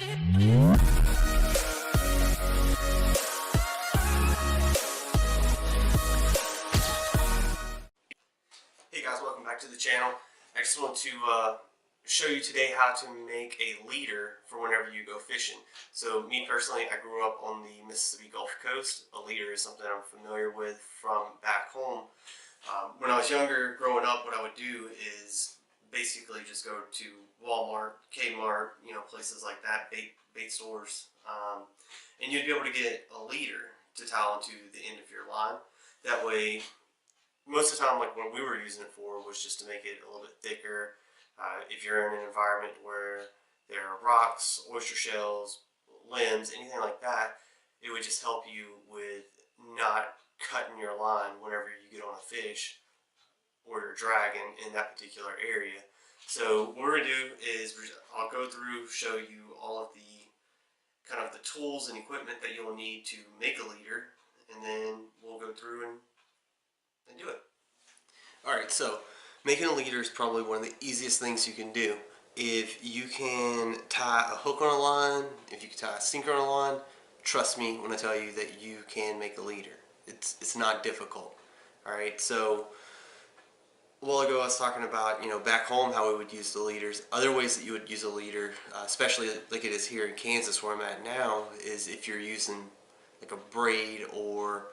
Hey guys, welcome back to the channel. I just want to show you today how to make a leader for whenever you go fishing. So me personally, I grew up on the Mississippi Gulf Coast. A leader is something I'm familiar with from back home. When I was younger, growing up, what I would do is basically just go to Walmart, Kmart, places like that, bait stores, and you'd be able to get a leader to tie onto the end of your line. That way, most of the time, like what we were using it for was just to make it a little bit thicker. If you're in an environment where there are rocks, oyster shells, limbs, anything like that, it would just help you with not cutting your line whenever you get on a fish or you're dragging in that particular area. So what we're going to do is I'll go through, show you all of the kind of the tools and equipment that you'll need to make a leader, and then we'll go through and do it. Alright, so making a leader is probably one of the easiest things you can do. If you can tie a hook on a line, if you can tie a sinker on a line, trust me when I tell you that you can make a leader. It's not difficult. Alright, so a while ago I was talking about, back home how we would use the leaders. Other ways that you would use a leader, especially like it is here in Kansas where I'm at now, is if you're using like a braid or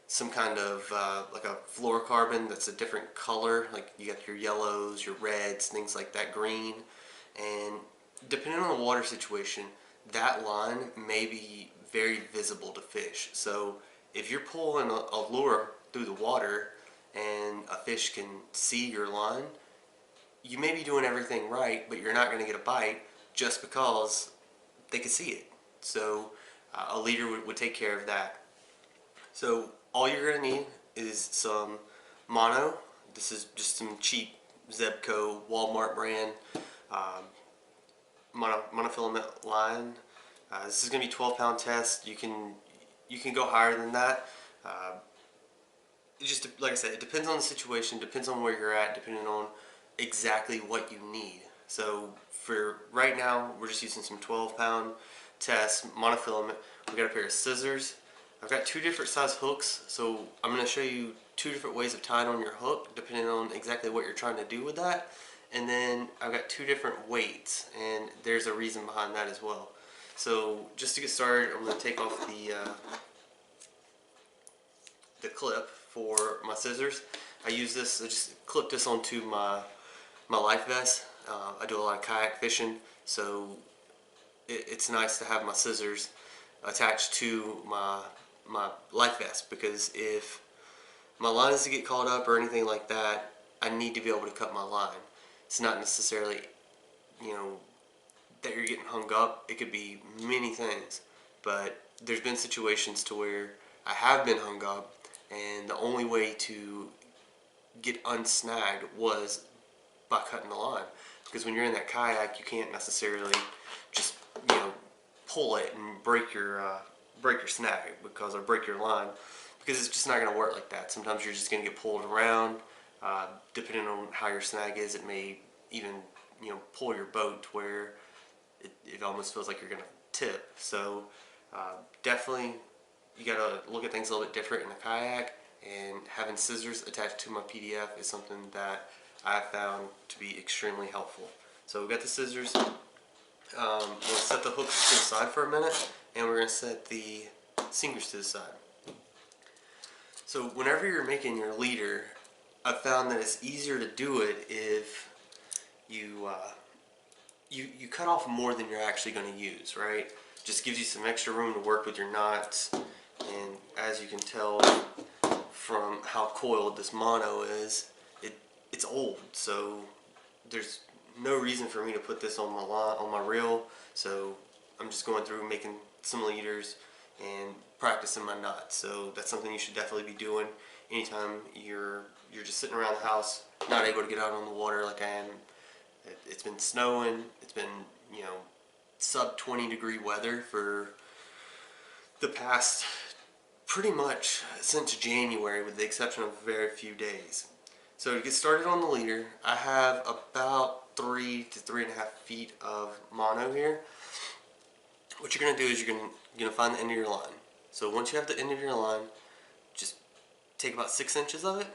some kind of like a fluorocarbon that's a different color, like you got your yellows, your reds, things like that, green, and depending on the water situation, that line may be very visible to fish. So if you're pulling a lure through the water and a fish can see your line, you may be doing everything right, but you're not going to get a bite just because they can see it. So a leader would take care of that. So all you're going to need is some mono. This is just some cheap Zebco Walmart brand monofilament line. This is going to be 12-pound test. You can go higher than that. It just, like I said, it depends on the situation, depends on where you're at, depending on exactly what you need. So for right now, we're just using some 12-pound test monofilament. We've got a pair of scissors. I've got two different size hooks, so I'm going to show you two different ways of tying on your hook depending on exactly what you're trying to do with that. And then I've got two different weights, and there's a reason behind that as well. So just to get started, I'm going to take off the clip for my scissors. I just clip this onto my life vest. I do a lot of kayak fishing, so it's nice to have my scissors attached to my life vest, because if my line is to get caught up or anything like that, I need to be able to cut my line. It's not necessarily, that you're getting hung up. It could be many things, but there's been situations to where I have been hung up, and the only way to get unsnagged was by cutting the line. Because when you're in that kayak, you can't necessarily just, pull it and break your snag or break your line, because it's just not going to work like that. Sometimes you're just going to get pulled around. Depending on how your snag is, it may even pull your boat to where it almost feels like you're going to tip. So definitely you got to look at things a little bit different in a kayak, and having scissors attached to my PDF is something that I found to be extremely helpful. So we've got the scissors. We'll set the hooks to the side for a minute, and we're going to set the sinkers to the side. So whenever you're making your leader, I found that it's easier to do it if you cut off more than you're actually going to use, right? Just gives you some extra room to work with your knots, and as you can tell from how coiled this mono is, it's old, so there's no reason for me to put this on my reel. So I'm just going through making some leaders and practicing my knots. So that's something you should definitely be doing anytime you're just sitting around the house, not able to get out on the water like I am. It's been snowing. It's been sub 20-degree weather for the past pretty much since January, with the exception of very few days. So to get started on the leader, I have about 3 to 3.5 feet of mono here. what you're going to do is you're going to find the end of your line. So once you have the end of your line, just take about 6 inches of it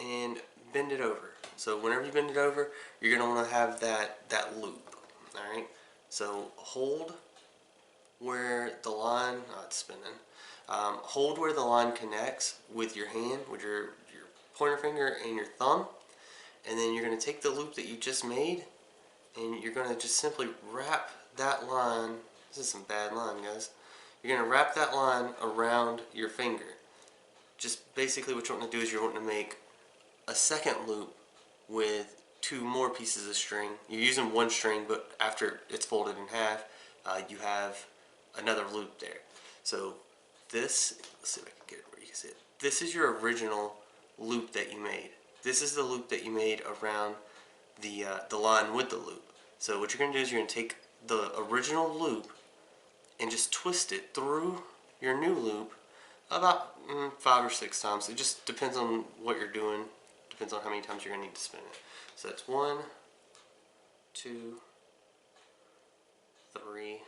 and bend it over. So whenever you bend it over, you're going to want to have that loop. Alright, so hold where the line, it's spinning, hold where the line connects with your hand, with your pointer finger and your thumb, and then you're going to take the loop that you just made and you're going to just simply wrap that line. This is some bad line, guys. You're going to wrap that line around your finger. Just basically what you want to do is you're wanting to make a second loop with 2 more pieces of string. You're using 1 string, but after it's folded in half, you have another loop there. So this, let's see if I can get it where you can see it. This is your original loop that you made. This is the loop that you made around the line with the loop. So what you're going to do is you're going to take the original loop and just twist it through your new loop about 5 or 6 times. It just depends on what you're doing. Depends on how many times you're going to need to spin it. So that's 1, 2, 3,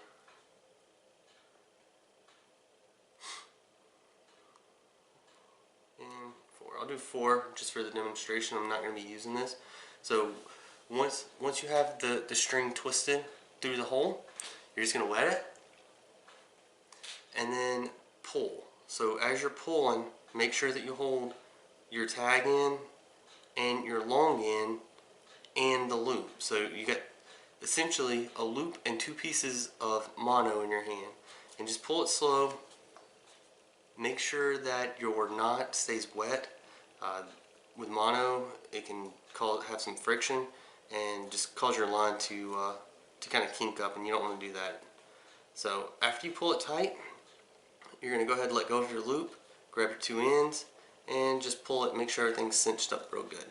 and 4. I'll do 4 just for the demonstration. I'm not going to be using this. So once you have the string twisted through the hole, you're just going to wet it and then pull. So as you're pulling, make sure that you hold your tag end and your long end and the loop. So you got essentially a loop and 2 pieces of mono in your hand, and just pull it slow. Make sure that your knot stays wet. With mono, it can have some friction and just cause your line to kind of kink up, and you don't want to do that. So after you pull it tight, you're going to go ahead and let go of your loop, grab your 2 ends, and just pull it. Make sure everything's cinched up real good.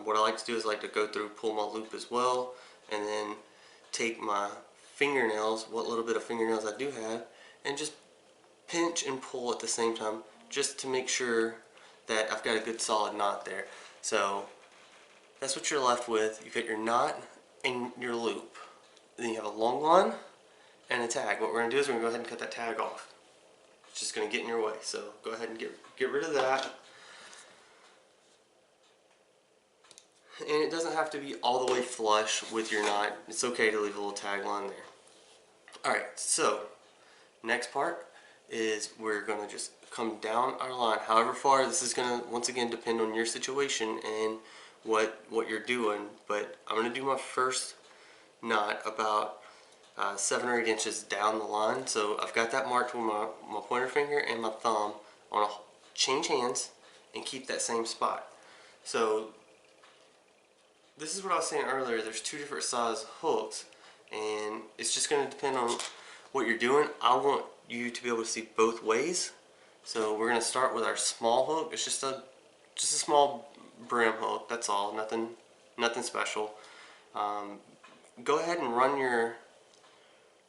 What I like to do is I like to go through, pull my loop as well, and then take my fingernails, what little bit of fingernails I do have, and just pinch and pull at the same time, just to make sure that I've got a good solid knot there. So that's what you're left with. You've got your knot and your loop. Then you have a long line and a tag. What we're going to do is we're going to go ahead and cut that tag off. It's just going to get in your way. So go ahead and get rid of that. And it doesn't have to be all the way flush with your knot. It's okay to leave a little tag line there. Alright, so next part is we're going to just come down our line. However far, this is going to once again depend on your situation and what you're doing. But I'm going to do my first knot about 7 or 8 inches down the line. So I've got that marked with my pointer finger and my thumb. I want to change hands and keep that same spot. So this is what I was saying earlier. There's 2 different size hooks, and it's just going to depend on what you're doing. I want you to be able to see both ways. So we're going to start with our small hook. It's just a small brim hook. That's all. Nothing special. Go ahead and run your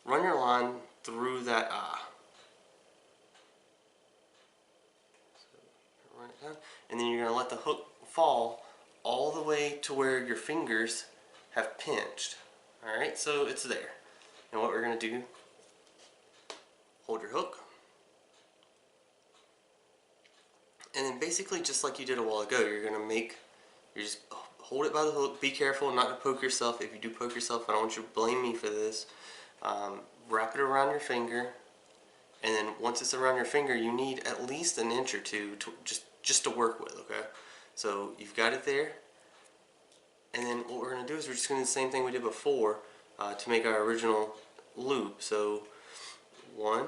line through that eye. So run it down, and then you're going to let the hook fall all the way to where your fingers have pinched. Alright, so it's there. And what we're going to do, hold your hook, and then basically just like you did a while ago, you're just hold it by the hook. Be careful not to poke yourself. If you do poke yourself, I don't want you to blame me for this. Wrap it around your finger, and then once it's around your finger, you need at least an inch or 2 to just to work with, okay? So you've got it there, and then what we're going to do is we're just going to do the same thing we did before to make our original loop. So 1,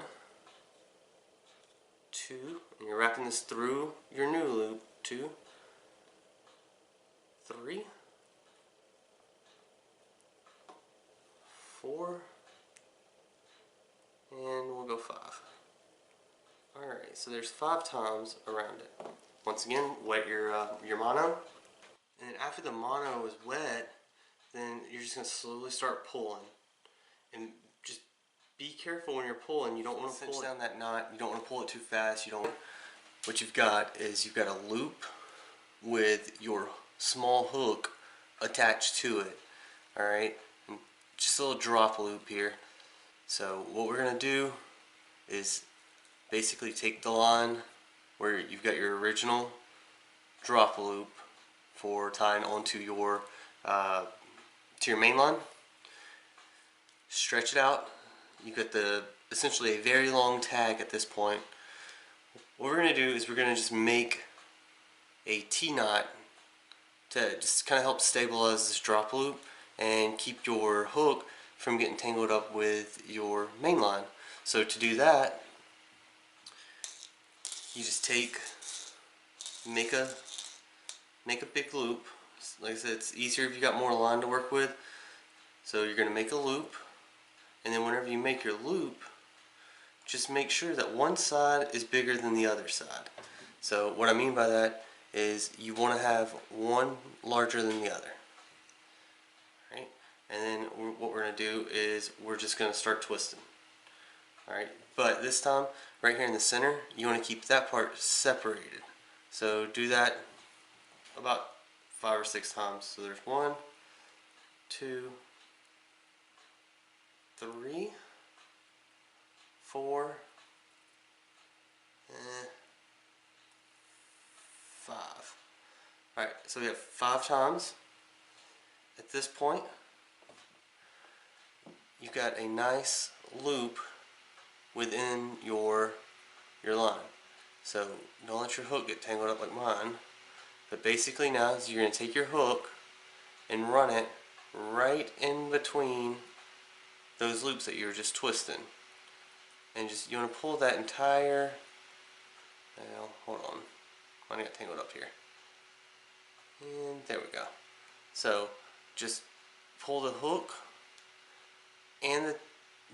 2, and you're wrapping this through your new loop. 2, 3, 4, and we'll go 5. Alright, so there's 5 times around it. Once again, wet your mono, and then after the mono is wet, then you're just going to slowly start pulling. And just be careful when you're pulling. You don't want to pull down that knot. You don't want to pull it too fast. What you've got is you've got a loop with your small hook attached to it. Alright, just a little drop loop here. So what we're going to do is basically take the line where you've got your original drop loop for tying onto your to your main line, stretch it out. You got essentially a very long tag at this point. What we're going to do is we're going to just make a T-knot to just kind of help stabilize this drop loop and keep your hook from getting tangled up with your main line. So to do that, you just make a big loop. Like I said, it's easier if you got more line to work with. So you're going to make a loop, and then whenever you make your loop, just make sure that one side is bigger than the other side. So what I mean by that is you want to have one larger than the other. Right? And then what we're going to do is we're just going to start twisting. Alright, but this time, right here in the center, you want to keep that part separated. So do that about 5 or 6 times. So there's 1, 2, 3, 4, and 5. Alright, so we have 5 times. At this point, you've got a nice loop within your line. So don't let your hook get tangled up like mine. But basically now is you're going to take your hook and run it right in between those loops that you were just twisting. And just you want to pull that entire, now hold on, mine got tangled up here. And there we go. So just pull the hook and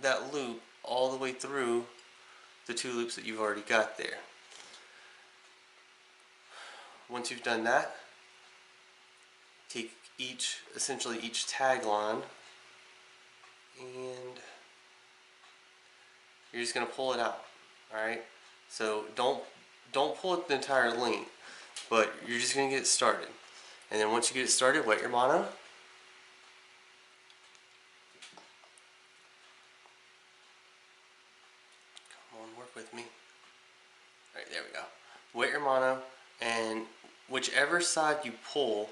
that loop all the way through the 2 loops that you've already got there. Once you've done that, take essentially each tag line, and you're just going to pull it out. Alright? So don't pull it the entire length, but you're just going to get it started. And then once you get it started, wet your mono. Come on, work with me. Alright, there we go. Wet your mono, and whichever side you pull,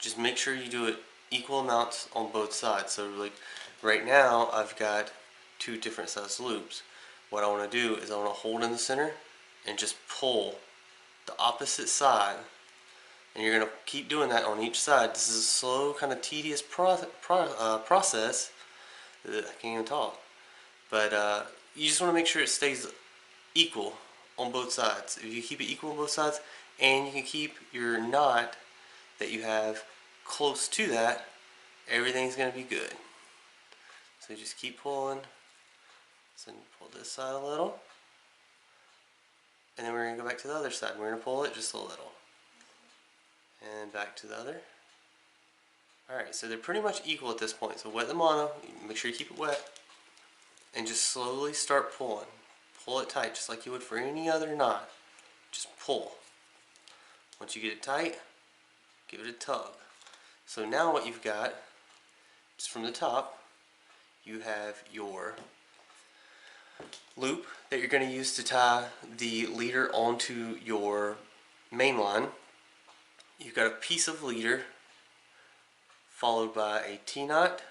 just make sure you do it equal amounts on both sides. So like right now I've got 2 different size loops. What I want to do is I want to hold in the center and just pull the opposite side, and you're going to keep doing that on each side. This is a slow, kind of tedious process. I can't even talk. But you just want to make sure it stays equal on both sides. If you keep it equal on both sides, and you can keep your knot that you have close to that, everything's going to be good. So just keep pulling. So pull this side a little, and then we're going to go back to the other side. We're going to pull it just a little, and back to the other. Alright, so they're pretty much equal at this point. So wet the mono, make sure you keep it wet, and just slowly start pulling. Pull it tight just like you would for any other knot. Just pull. Once you get it tight, give it a tug. So now what you've got, just from the top, you have your loop that you're going to use to tie the leader onto your main line. You've got a piece of leader followed by a T-knot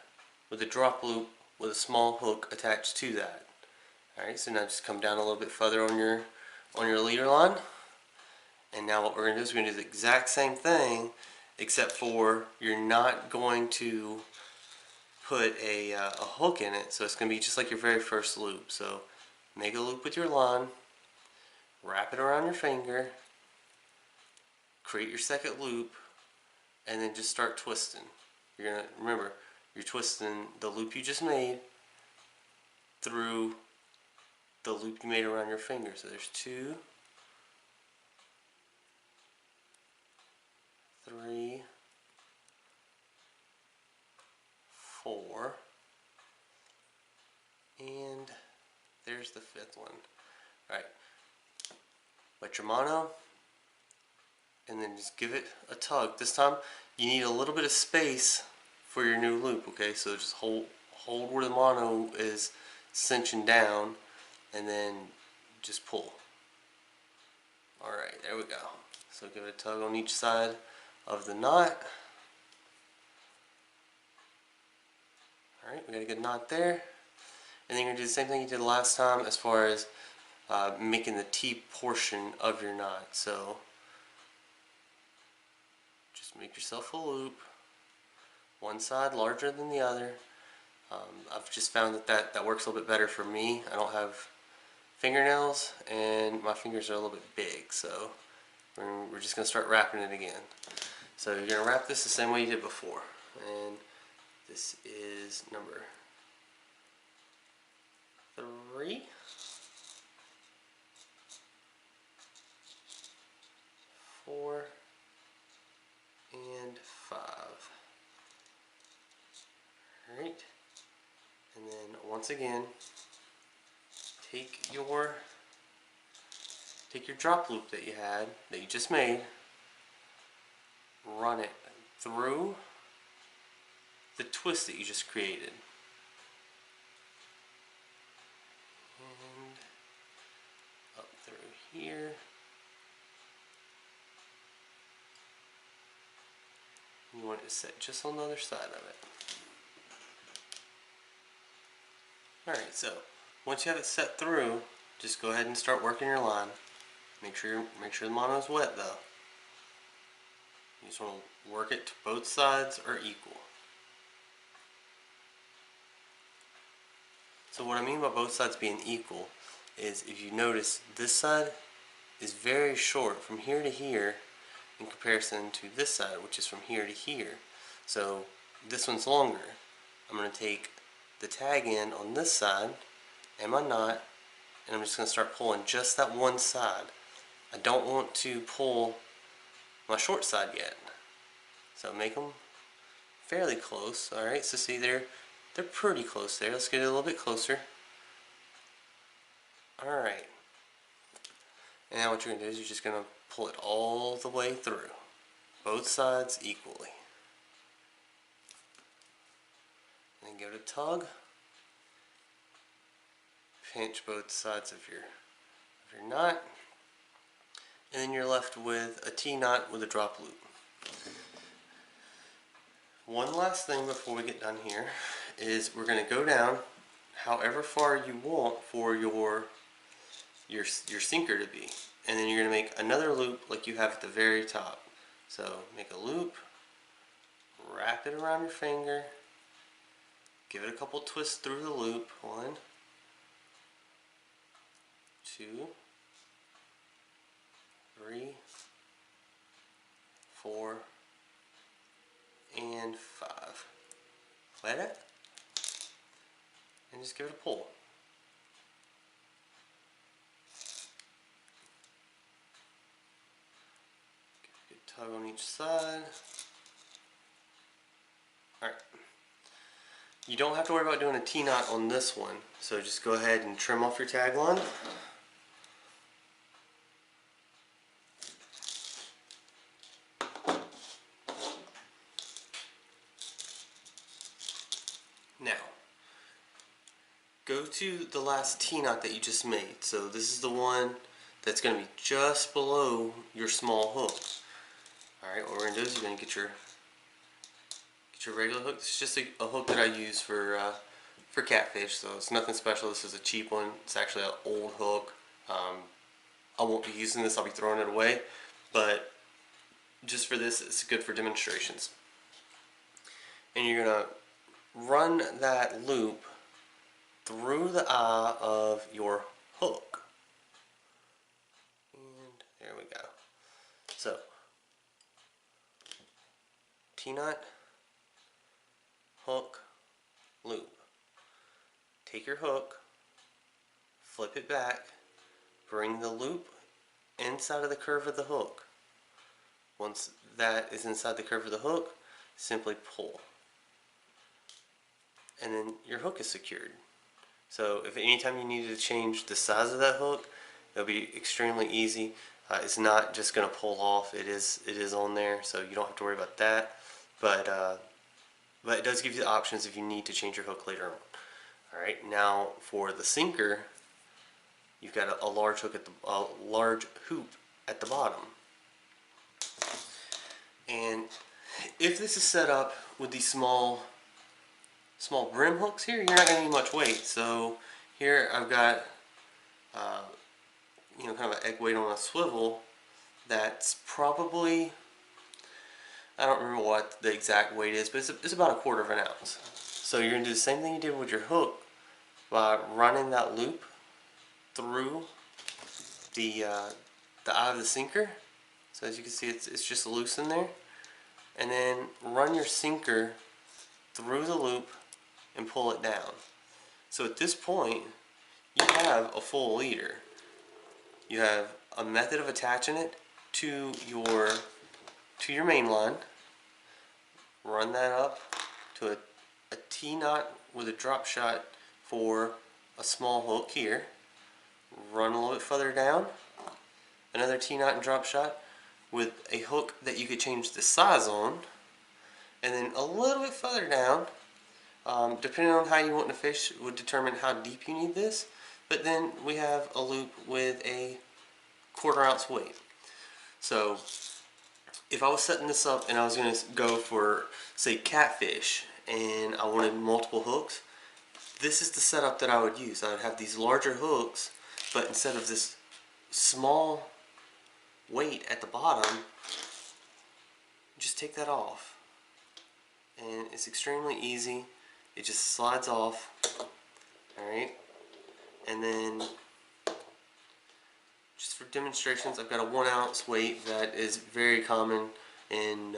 with a drop loop with a small hook attached to that. Alright, so now just come down a little bit further on your leader line. And now what we're going to do is we're going to do the exact same thing, except for you're not going to put a hook in it. So it's going to be just like your very first loop. So make a loop with your line, wrap it around your finger, create your second loop, and then just start twisting. You're going to remember, you're twisting the loop you just made through the loop you made around your finger. So there's 2, 3, 4, and there's the 5th one. Alright, wet your mono, and then just give it a tug. This time you need a little bit of space for your new loop, okay? So just hold where the mono is cinching down, and then just pull. Alright, there we go. So give it a tug on each side of the knot. Alright, we got a good knot there. And then you're going to do the same thing you did last time as far as making the T portion of your knot. So just make yourself a loop, one side larger than the other. I've just found that works a little bit better for me. I don't have fingernails and my fingers are a little bit big, so we're just going to start wrapping it again. So you're going to wrap this the same way you did before, and this is number 3, 4, and 5. Alright, and then once again, take your drop loop that you just made, run it through the twist that you just created, and up through here, you want it to set just on the other side of it. Alright, so once you have it set through, just go ahead and start working your line. Make sure the mono is wet though. You just want to work it to both sides are equal. So what I mean by both sides being equal is, if you notice, this side is very short from here to here in comparison to this side, which is from here to here. So this one's longer. I'm going to take the tag end on this side and my knot, and I'm just going to start pulling just that one side. I don't want to pull my short side yet. So make them fairly close. Alright, so see they're pretty close there. Let's get it a little bit closer. Alright. And now what you're going to do is you're just going to pull it all the way through. Both sides equally. And then give it a tug. Pinch both sides of your knot. And then you're left with a T-knot with a drop loop. One last thing before we get done here is we're going to go down however far you want for your sinker to be, and then you're going to make another loop like you have at the very top. So make a loop, wrap it around your finger, give it a couple twists through the loop. 1, 2, 3, 4, and 5. Let it, and just give it a pull. Give a good tug on each side. Alright. You don't have to worry about doing a T-knot on this one, so just go ahead and trim off your tag line. Now, go to the last T-knot that you just made. So this is the one that's going to be just below your small hook. Alright, what we're going to do is you're going to get your regular hook. It's just a hook that I use for catfish, so it's nothing special. This is a cheap one. It's actually an old hook. I won't be using this. I'll be throwing it away. But just for this, it's good for demonstrations. And you're going to run that loop through the eye of your hook. And there we go. So, T-knot, hook, loop. Take your hook, flip it back, bring the loop inside of the curve of the hook. Once that is inside the curve of the hook, simply pull. And then your hook is secured. So if anytime you needed to change the size of that hook, it'll be extremely easy. It's not just going to pull off. It is on there, so you don't have to worry about that. But it does give you the options if you need to change your hook later on. Alright, now for the sinker, you've got a large hook at a large hoop at the bottom. And if this is set up with these small brim hooks here, you're not going to need much weight. So here I've got kind of an egg weight on a swivel that's probably, I don't remember what the exact weight is, but it's about 1/4 of an ounce. So you're going to do the same thing you did with your hook by running that loop through the eye of the sinker. So as you can see, it's just loose in there. And then run your sinker through the loop and pull it down. So at this point, you have a full leader. You have a method of attaching it to your main line. Run that up to a T-knot with a drop shot for a small hook here. Run a little bit further down, another T-knot and drop shot with a hook that you could change the size on, and then a little bit further down, depending on how you want to fish would determine how deep you need this, but then we have a loop with a 1/4 ounce weight. So if I was setting this up and I was going to go for, say, catfish, and I wanted multiple hooks, this is the setup that I would use. I would have these larger hooks, but instead of this small weight at the bottom, just take that off. And it's extremely easy. It just slides off. Alright. And then, just for demonstrations, I've got a 1 ounce weight that is very common in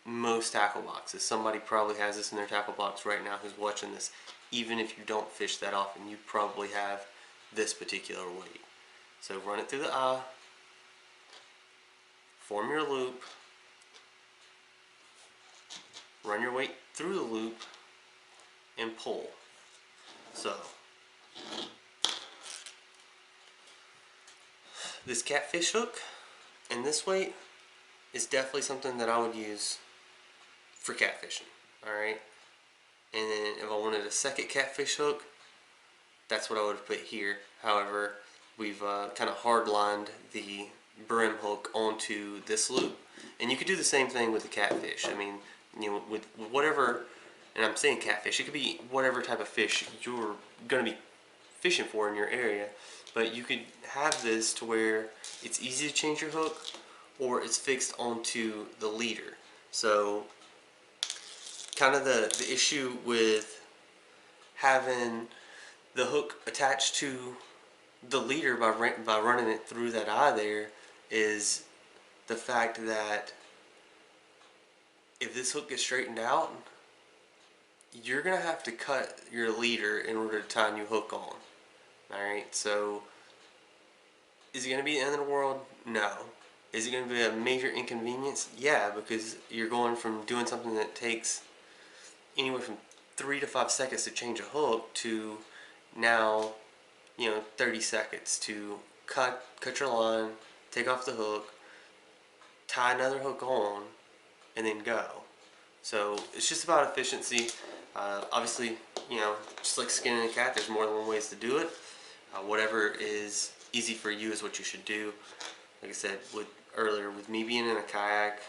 most tackle boxes. Somebody probably has this in their tackle box right now who's watching this. Even if you don't fish that often, you probably have this particular weight. So run it through the eye, form your loop, run your weight through the loop, and pull. So this catfish hook and this weight is definitely something that I would use for catfishing. Alright? And then if I wanted a second catfish hook, that's what I would have put here. However, we've kind of hard lined the brim hook onto this loop. And you could do the same thing with the catfish. I mean, with whatever, and I'm saying catfish, it could be whatever type of fish you're going to be fishing for in your area. But you could have this to where it's easy to change your hook, or it's fixed onto the leader. So kind of the issue with having the hook attached to the leader by running it through that eye there is the fact that if this hook gets straightened out, you're going to have to cut your leader in order to tie a new hook on. Alright, so is it going to be the end of the world? No. Is it going to be a major inconvenience? Yeah, because you're going from doing something that takes anywhere from 3 to 5 seconds to change a hook to now, 30 seconds to cut your line, take off the hook, tie another hook on, and then go. So it's just about efficiency. Obviously, just like skinning a cat, there's more than one ways to do it. Whatever is easy for you is what you should do. Like I said earlier, with me being in a kayak,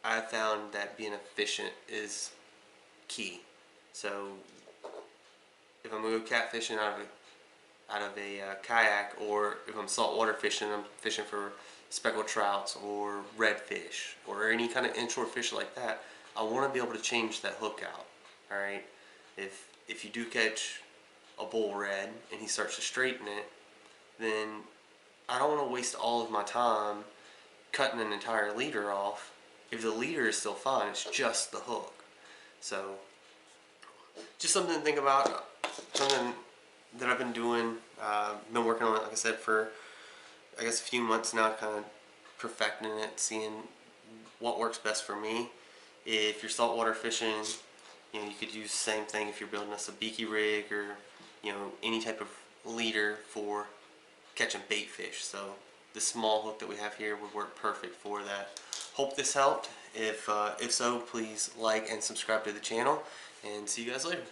I found that being efficient is key. So if I'm going to go catfishing out of a kayak, or if I'm saltwater fishing, I'm fishing for speckled trouts or redfish or any kind of inshore fish like that, I want to be able to change that hook out. Alright, if you do catch a bull red and he starts to straighten it, then I don't want to waste all of my time cutting an entire leader off if the leader is still fine. It's just the hook. So just something to think about, something that I've been doing, been working on it, like I said, for I guess a few months now, kind of perfecting it, seeing what works best for me. If you're saltwater fishing, you could use the same thing if you're building a sabiki rig, or any type of leader for catching bait fish. So the small hook that we have here would work perfect for that. Hope this helped. If so, please like and subscribe to the channel, and see you guys later.